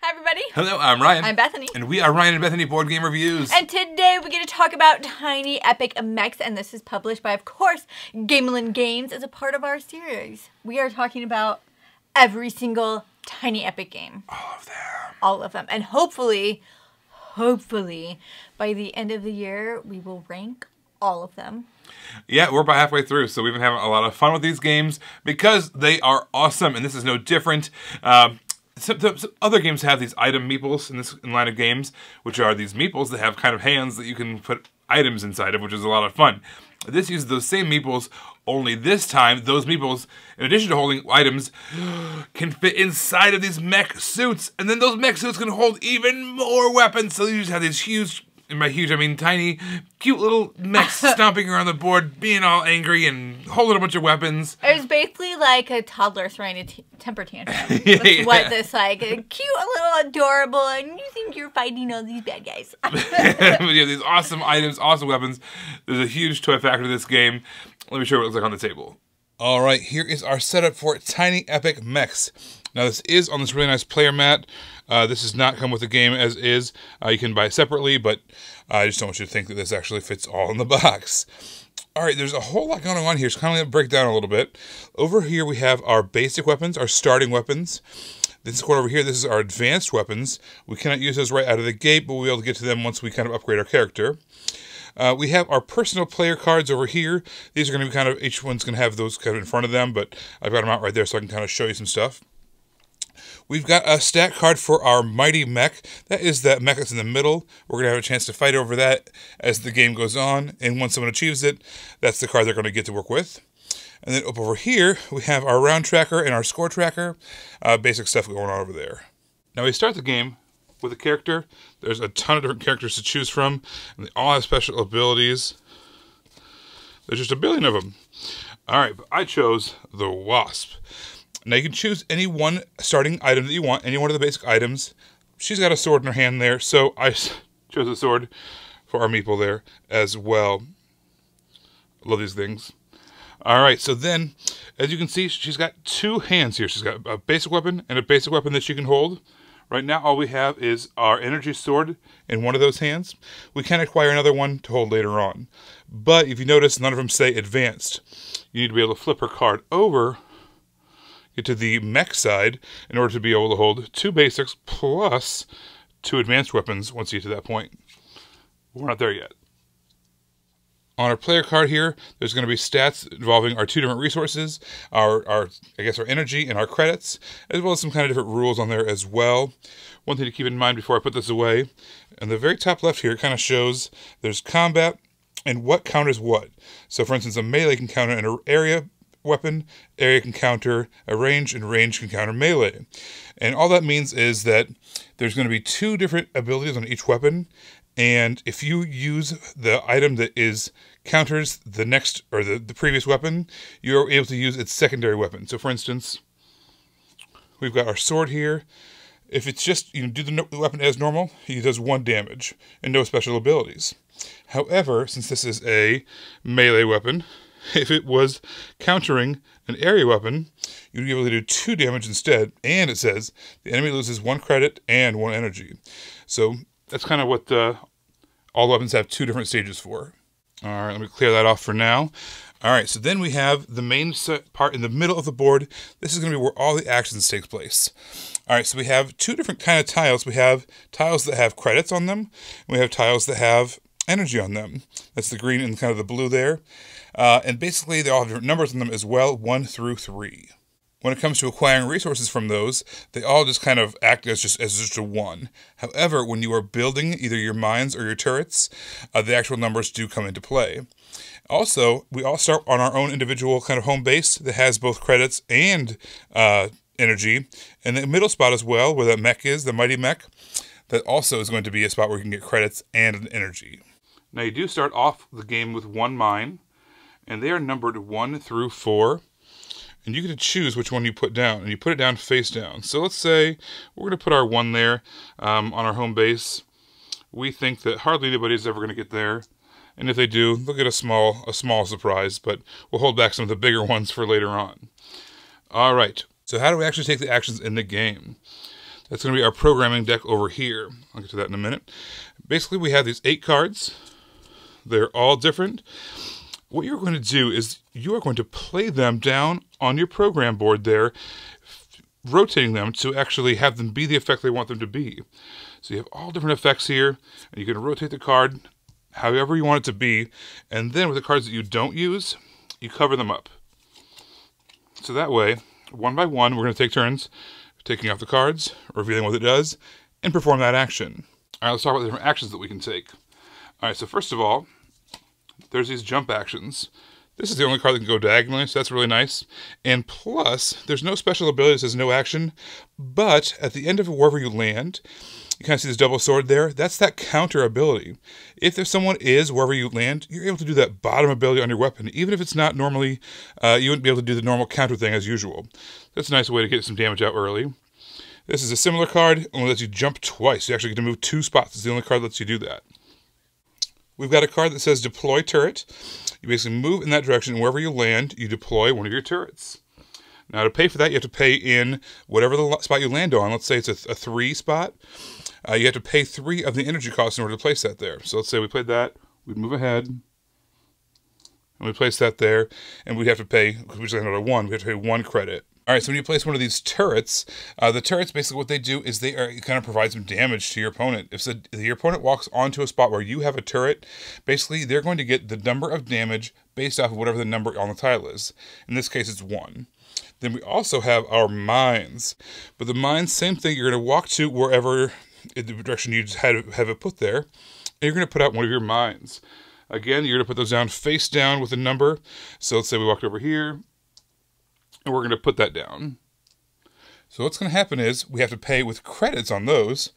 Hi, everybody. Hello, I'm Ryan. I'm Bethany. And we are Ryan and Bethany Board Game Reviews. And today we're going to talk about Tiny Epic Mechs, and this is published by, of course, Gamelyn Games as a part of our series. We are talking about every single Tiny Epic game. All of them. All of them. And hopefully, by the end of the year, we will rank all of them. Yeah, we're about halfway through, so we've been having a lot of fun with these games because they are awesome, and this is no different. Some other games have these item meeples in line of games, which are these meeples that have kind of hands that you can put items inside of, which is a lot of fun. This uses those same meeples, only this time, those meeples, in addition to holding items, can fit inside of these mech suits, and then those mech suits can hold even more weapons, so you just have these huge, and by huge I mean tiny, cute little mechs stomping around the board, being all angry and holding a bunch of weapons. It was basically like a toddler throwing a temper tantrum. That's what this like, cute, a little adorable, and you think you're fighting all these bad guys. You have these awesome items, awesome weapons. There's a huge toy factor to this game. Let me show you what it looks like on the table. All right, here is our setup for Tiny Epic Mechs. Now this is on this really nice player mat. This does not come with the game as is. You can buy it separately, but I just don't want you to think that this actually fits all in the box. All right, there's a whole lot going on here, so kind of going to break down a little bit. Over here we have our basic weapons, our starting weapons. This one over here, this is our advanced weapons. We cannot use those right out of the gate, but we'll be able to get to them once we kind of upgrade our character. We have our personal player cards over here. These are going to be kind of, each one's going to have those kind of in front of them, but I've got them out right there so I can kind of show you some stuff. We've got a stat card for our mighty mech. That is that mech that's in the middle. We're going to have a chance to fight over that as the game goes on, and once someone achieves it, that's the card they're going to get to work with. And then up over here, we have our round tracker and our score tracker. Basic stuff going on over there. Now we start the game with a character. There's a ton of different characters to choose from, and they all have special abilities. There's just a billion of them. Alright, but I chose the Wasp. Now you can choose any one starting item that you want, any one of the basic items. She's got a sword in her hand there, so I chose a sword for our meeple there as well. Love these things. Alright, so then, as you can see, she's got two hands here. She's got a basic weapon and a basic weapon that she can hold. Right now, all we have is our energy sword in one of those hands. We can acquire another one to hold later on. But if you notice, none of them say advanced. You need to be able to flip her card over, get to the mech side, in order to be able to hold two basics plus two advanced weapons once you get to that point. We're not there yet. On our player card here, there's going to be stats involving our two different resources, our energy and our credits, as well as some kind of different rules on there as well. One thing to keep in mind before I put this away, in the very top left here, it kind of shows there's combat and what counters what. So for instance, a melee can counter an area weapon, area can counter a range, and range can counter melee. And all that means is that there's going to be two different abilities on each weapon, and if you use the item that counters the next or the previous weapon, you're able to use its secondary weapon. So for instance, we've got our sword here. If it's just, you do the weapon as normal, he does 1 damage and no special abilities. However, since this is a melee weapon, if it was countering an area weapon, you'd be able to do 2 damage instead, and it says the enemy loses 1 credit and 1 energy. So that's kind of what all the weapons have 2 different stages for. Alright, let me clear that off for now. Alright, so then we have the main part in the middle of the board. This is going to be where all the actions take place. Alright, so we have 2 different kind of tiles. We have tiles that have credits on them, and we have tiles that have energy on them. That's the green and kind of the blue there. And basically, they all have different numbers on them as well, 1 through 3. When it comes to acquiring resources from those, they all just kind of act as just a 1. However, when you are building either your mines or your turrets, the actual numbers do come into play. Also, we all start on our own individual kind of home base that has both credits and energy. And the middle spot as well, where that mech is, the mighty mech, that also is going to be a spot where you can get credits and an energy. Now you do start off the game with 1 mine, and they are numbered 1 through 4. And you get to choose which one you put down, and you put it down face down. So let's say we're going to put our 1 there on our home base. We think that hardly anybody's ever going to get there, and if they do, they'll get a small surprise, but we'll hold back some of the bigger ones for later on. All right, so how do we actually take the actions in the game? That's going to be our programming deck over here. I'll get to that in a minute. Basically, we have these 8 cards. They're all different. What you're going to do is you are going to play them down on your program board there, rotating them to actually have them be the effect they want them to be. So you have all different effects here, and you can rotate the card however you want it to be, and then with the cards that you don't use, you cover them up. So that way, one by one, we're going to take turns taking off the cards, revealing what it does, and perform that action. All right, let's talk about the different actions that we can take. All right, so first of all, there's these jump actions. This is the only card that can go diagonally, so that's really nice. And plus, there's no special ability that says no action, but at the end of wherever you land, you kind of see this double sword there. That's that counter ability. If there's someone is wherever you land, you're able to do that bottom ability on your weapon, even if it's not normally, you wouldn't be able to do the normal counter thing as usual. That's a nice way to get some damage out early. This is a similar card, only lets you jump twice. You actually get to move 2 spots. It's the only card that lets you do that. We've got a card that says deploy turret. You basically move in that direction, and wherever you land, you deploy one of your turrets. Now, to pay for that, you have to pay in whatever the spot you land on. Let's say it's a 3 spot. You have to pay 3 of the energy cost in order to place that there. So let's say we played that. We'd move ahead, and we place that there, and we'd have to pay, because we just landed on 1, we have to pay 1 credit. All right, so when you place one of these turrets, the turrets, basically what they do is they kind of provide some damage to your opponent. If your opponent walks onto a spot where you have a turret, basically they're going to get the number of damage based off of whatever the number on the tile is. In this case, it's 1. Then we also have our mines. But the mines, same thing, you're going to walk to wherever, in the direction you just have it put there, and you're going to put out one of your mines. Again, you're going to put those down face down with a number. So let's say we walked over here, and we're going to put that down. So what's going to happen is we have to pay with credits on those.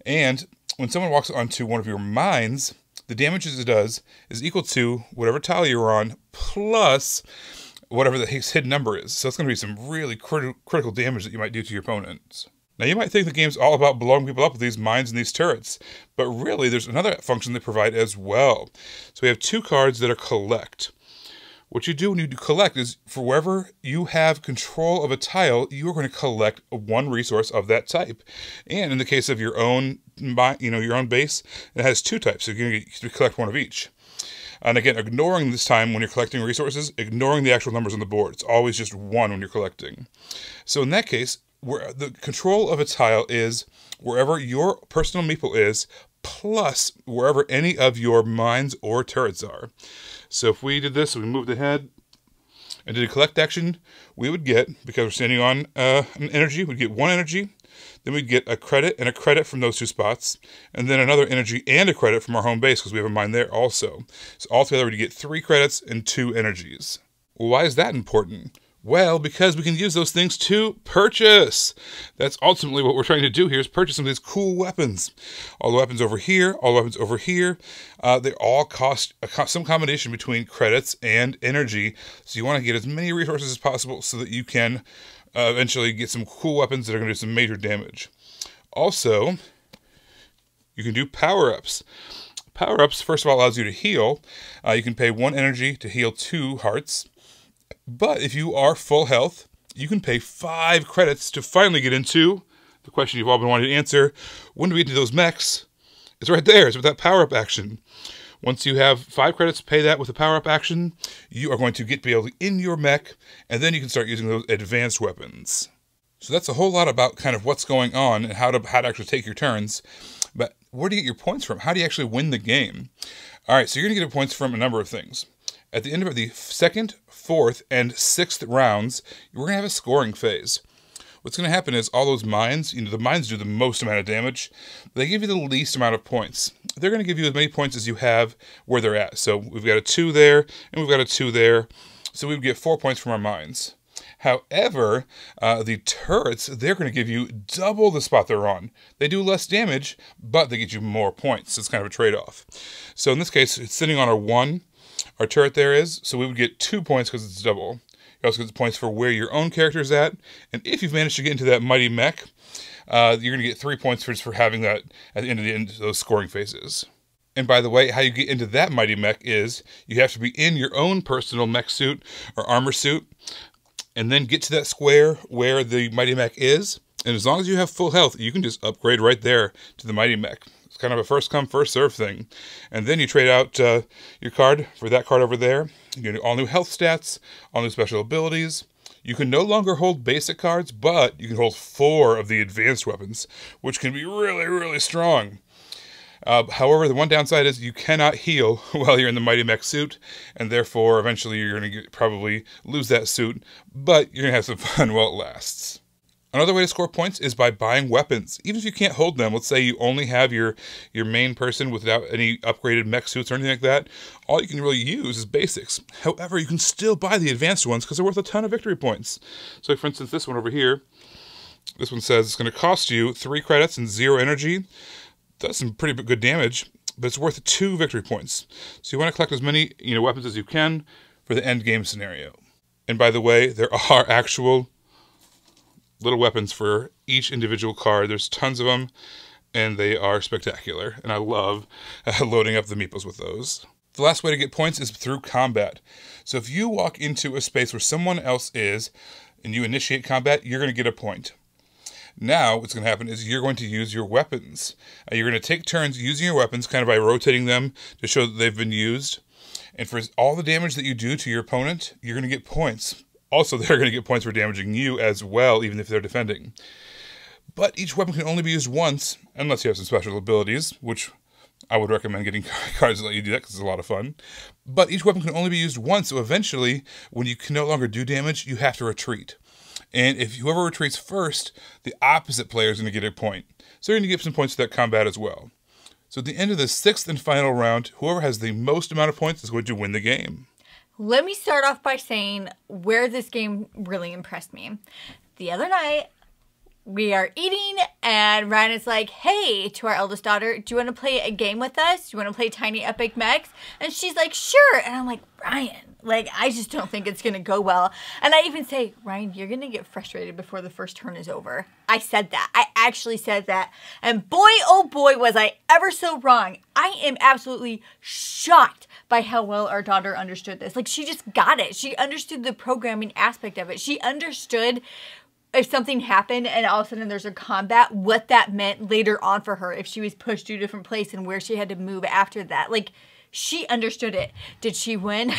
And when someone walks onto one of your mines, the damage it does is equal to whatever tile you're on plus whatever the hidden number is. So it's going to be some really critical damage that you might do to your opponents. Now you might think the game's all about blowing people up with these mines and these turrets, but really there's another function they provide as well. So we have 2 cards that are collect. What you do when you collect is, for wherever you have control of a tile, you are going to collect 1 resource of that type. And in the case of your own, your own base, it has 2 types, so you're going to collect 1 of each. And again, ignoring this time when you're collecting resources, ignoring the actual numbers on the board. It's always just 1 when you're collecting. So in that case, where the control of a tile is wherever your personal meeple is, plus wherever any of your mines or turrets are. So if we did this, we moved ahead and did a collect action, we would get, because we're standing on an energy, we'd get 1 energy, then we'd get a credit from those 2 spots, and then another energy and a credit from our home base, because we have a mine there also. So altogether, we'd get 3 credits and 2 energies. Well, why is that important? Well, because we can use those things to purchase. That's ultimately what we're trying to do here, is purchase some of these cool weapons. All the weapons over here, all the weapons over here, they all cost some combination between credits and energy. So you want to get as many resources as possible so that you can eventually get some cool weapons that are going to do some major damage. Also, you can do power-ups. Power-ups, first of all, allows you to heal. You can pay 1 energy to heal 2 hearts. But if you are full health, you can pay 5 credits to finally get into the question you've all been wanting to answer. When do we get to those mechs? It's right there. It's with that power-up action. Once you have 5 credits, pay that with a power-up action. You are going to be able to in your mech, and then you can start using those advanced weapons. So that's a whole lot about kind of what's going on and how to actually take your turns. But where do you get your points from? How do you actually win the game? All right, so you're going to get your points from a number of things. At the end of the 2nd, 4th, and 6th rounds, we're going to have a scoring phase. What's going to happen is all those mines, the mines do the most amount of damage. They give you the least amount of points. They're going to give you as many points as you have where they're at. So we've got a 2 there, and we've got a 2 there. So we would get 4 points from our mines. However, the turrets, they're going to give you double the spot they're on. They do less damage, but they get you more points. So it's kind of a trade-off. So in this case, it's sitting on our 1. Our turret there is, so we would get 2 points because it's double. You also get points for where your own character is at, and if you've managed to get into that mighty mech, you're going to get 3 points for having that at the end of those scoring phases. And by the way, how you get into that mighty mech is you have to be in your own personal mech suit or armor suit, and then get to that square where the mighty mech is, And as long as you have full health, you can just upgrade right there to the Mighty Mech. It's kind of a first come, first serve thing. And then you trade out your card for that card over there. You get all new health stats, all new special abilities. You can no longer hold basic cards, but you can hold 4 of the advanced weapons, which can be really, really strong. However, the one downside is you cannot heal while you're in the Mighty Mech suit, and therefore eventually you're going to probably lose that suit, but you're going to have some fun while it lasts. Another way to score points is by buying weapons. Even if you can't hold them, let's say you only have your main person without any upgraded mech suits or anything like that, all you can really use is basics. However, you can still buy the advanced ones because they're worth a ton of victory points. So for instance, this one over here, this one says it's going to cost you 3 credits and 0 energy. That's some pretty good damage, but it's worth 2 victory points. So you want to collect as many weapons as you can for the end game scenario. And by the way, there are actual little weapons for each individual card. There's tons of them, and they are spectacular. And I love loading up the meeples with those. The last way to get points is through combat. So if you walk into a space where someone else is, and you initiate combat, you're going to get a point. Now, what's going to happen is you're going to use your weapons. You're going to take turns using your weapons, kind of by rotating them to show that they've been used. And for all the damage that you do to your opponent, you're going to get points. Also, they're going to get points for damaging you as well, even if they're defending. But each weapon can only be used once, unless you have some special abilities, which I would recommend getting cards that let you do that because it's a lot of fun. But each weapon can only be used once, so eventually, when you can no longer do damage, you have to retreat. And if whoever retreats first, the opposite player is going to get a point. So you're going to get some points to that combat as well. So at the end of the 6th and final round, whoever has the most amount of points is going to win the game. Let me start off by saying where this game really impressed me. The other night, we are eating, and Ryan is like, hey, to our eldest daughter, do you want to play a game with us? Do you want to play Tiny Epic Mechs? And she's like, sure. And I'm like, Ryan, I just don't think it's going to go well. And I even say, Ryan, you're going to get frustrated before the first turn is over. I said that. I actually said that. And boy, oh boy, was I ever so wrong. I am absolutely shocked by how well our daughter understood this. She just got it. She understood the programming aspect of it. She understood if something happened and all of a sudden there's a combat, what that meant later on for her if she was pushed to a different place and where she had to move after that. She understood it. Did she win?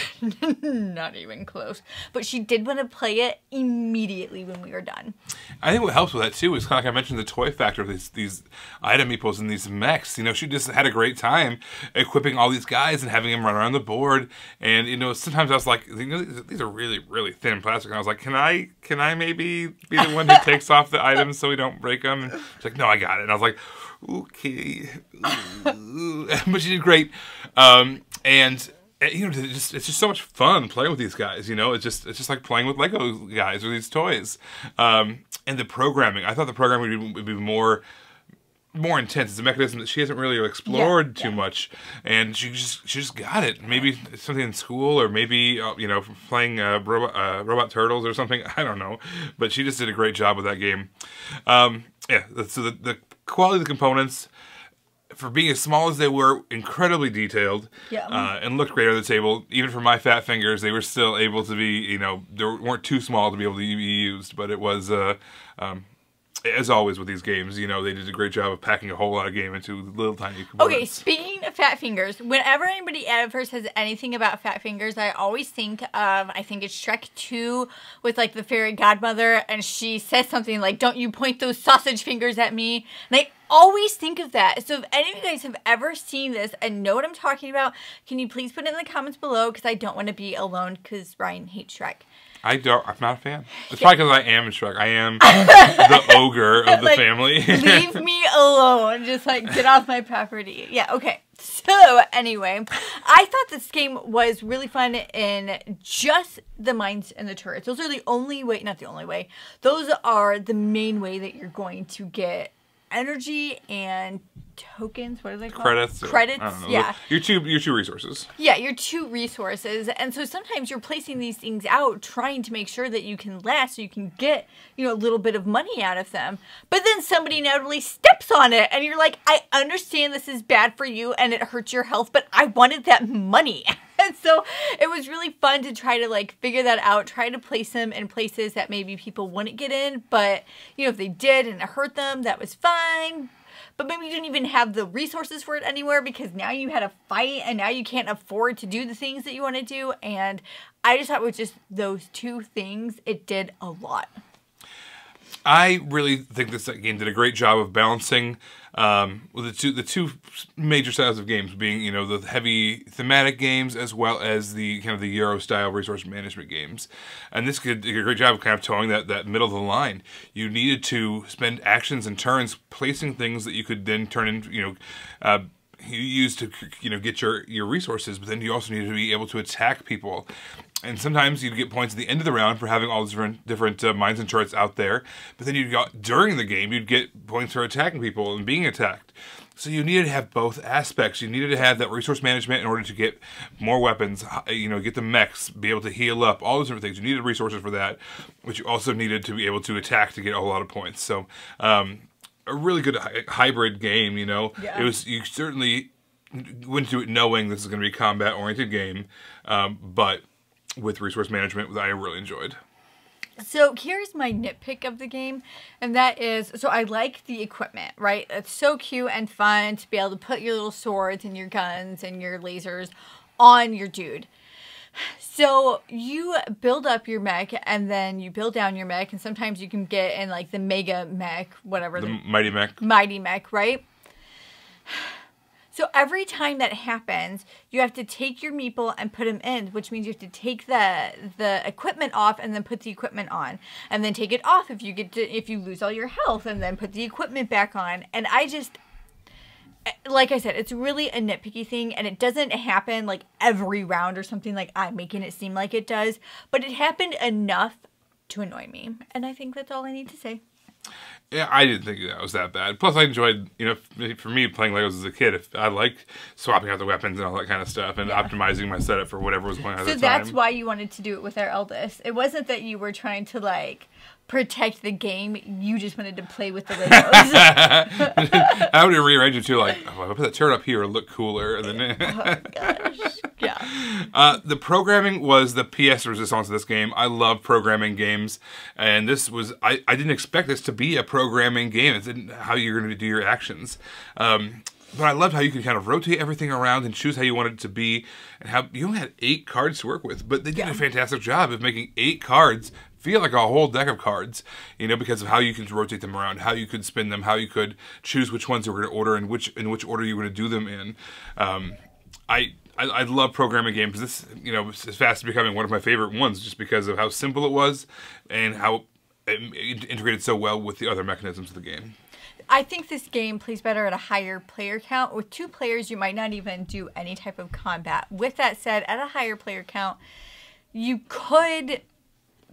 Not even close. But she did want to play it immediately when we were done. I think what helps with that, too, is kind of like I mentioned the toy factor of these item meeples and these mechs. She just had a great time equipping all these guys and having them run around the board. And, sometimes I was like, these are really, really thin plastic. And I was like, can I maybe be the one who takes off the items so we don't break them? And she's like, no, I got it. And I was like, okay. But she did great. It's just so much fun playing with these guys. It's just like playing with Lego guys or these toys. And the programming, I thought the programming would be more intense. It's a mechanism that she hasn't really explored too much, and she just got it. Maybe it's something in school, or maybe playing Robot Turtles or something. I don't know, but she just did a great job with that game. So the quality of the components, for being as small as they were, incredibly detailed, and looked great on the table. Even for my fat fingers, they were still able to be, they weren't too small to be able to be used, but it was, as always with these games, they did a great job of packing a whole lot of game into little tiny components. Okay, speaking of fat fingers, whenever anybody ever says anything about fat fingers, I always think of, I think it's Shrek 2 with the fairy godmother, and she says something like, don't you point those sausage fingers at me. And I always think of that. So if any of you guys have ever seen this and know what I'm talking about, can you please put it in the comments below, because I don't want to be alone because Ryan hates Shrek. I'm not a fan. It's probably because I am Shrek. I am the ogre of the family. Leave me alone. Just get off my property. Yeah, okay. So, anyway, I thought this game was really fun in just the mines and the turrets. Those are the only way, not the only way, those are the main way that you're going to get energy and tokens. What are they called? Credits. Credits. Yeah. Your two resources. Yeah, your 2 resources. And so sometimes you're placing these things out, trying to make sure that you can last, so you can get, a little bit of money out of them. But then somebody inevitably steps on it, and you're like, I understand this is bad for you and it hurts your health, but I wanted that money. And so it was really fun to try to like figure that out, try to place them in places that maybe people wouldn't get in, but you know, if they did and it hurt them, that was fine. But maybe you didn't even have the resources for it anywhere because now you had a fight and now you can't afford to do the things that you want to do. And I just thought with just those two things, it did a lot. I really think this game did a great job of balancing with the two major styles of games being, you know, the heavy thematic games as well as the kind of the Euro style resource management games. And this did a great job of kind of towing that middle of the line. You needed to spend actions and turns placing things that you could then turn into, you know, you use to, you know, get your resources, but then you also needed to be able to attack people. And sometimes you'd get points at the end of the round for having all these different mines and turrets out there. But then during the game, you'd get points for attacking people and being attacked. So you needed to have both aspects. You needed to have that resource management in order to get more weapons, you know, get the mechs, be able to heal up, all those different things. You needed resources for that, but you also needed to be able to attack to get a lot of points. So a really good hybrid game, you know. Yeah. You certainly went into it knowing this is going to be a combat-oriented game, but with resource management that I really enjoyed. So here's my nitpick of the game, and that is, so I like the equipment, right? It's so cute and fun to be able to put your little swords and your guns and your lasers on your dude. So you build up your mech, and then you build down your mech, and sometimes you can get in like the mega mech, whatever. The mighty mech. Mighty mech, right? So every time that happens, you have to take your meeple and put them in, which means you have to take the equipment off and then put the equipment on, and then take it off if you lose all your health, and then put the equipment back on. And I just, like I said, it's really a nitpicky thing, and it doesn't happen like every round or something like I'm making it seem like it does, but it happened enough to annoy me, and I think that's all I need to say. Yeah, I didn't think that was that bad. Plus, I enjoyed, you know, for me, playing Legos as a kid, I liked swapping out the weapons and all that kind of stuff and optimizing my setup for whatever was going on at the time. So that's why you wanted to do it with our eldest. It wasn't that you were trying to, like, protect the game. You just wanted to play with the Legos. I would rearrange it too, like, oh, I'll put that turret up here, it'll look cooler. And then oh, gosh. Yeah. The programming was the pièce de résistance of this game. I love programming games, and this was, I didn't expect this to be a programming game. It's how you're going to do your actions. But I loved how you could kind of rotate everything around and choose how you wanted it to be, and how you only had 8 cards to work with, but they did a fantastic job of making 8 cards feel like a whole deck of cards, you know, because of how you could rotate them around, how you could spin them, how you could choose which ones you were going to order and in which order you were going to do them in. I love programming games. This, you know, is fast becoming one of my favorite ones just because of how simple it was and how it integrated so well with the other mechanisms of the game. I think this game plays better at a higher player count. With 2 players, you might not even do any type of combat. With that said, at a higher player count, you could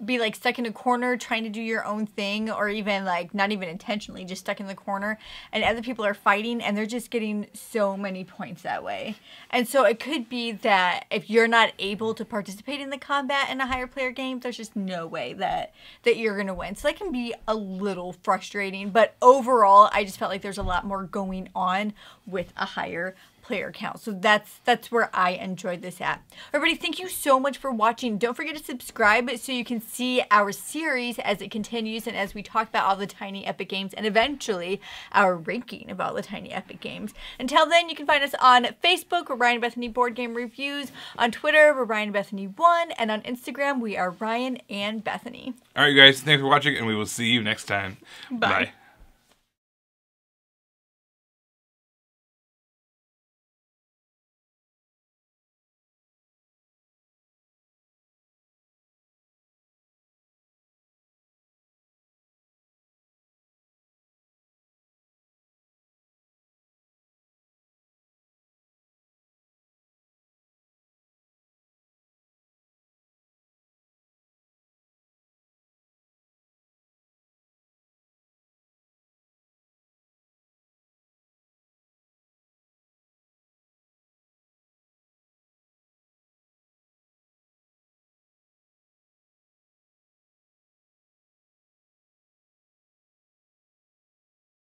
be like stuck in a corner trying to do your own thing, or even like not even intentionally just stuck in the corner, and other people are fighting and they're just getting so many points that way. And so it could be that if you're not able to participate in the combat in a higher player game, there's just no way that you're gonna win. So that can be a little frustrating, but overall I just felt like there's a lot more going on with a higher player count. So that's where I enjoyed this at. Everybody, thank you so much for watching. Don't forget to subscribe so you can see our series as it continues and as we talk about all the Tiny Epic games and eventually our ranking of all the Tiny Epic games. Until then, you can find us on Facebook, we're Ryan and Bethany Board Game Reviews. On Twitter, we're Ryan and Bethany 1, and on Instagram, we are Ryan and Bethany. All right, guys, thanks for watching, and we will see you next time. Bye. Bye.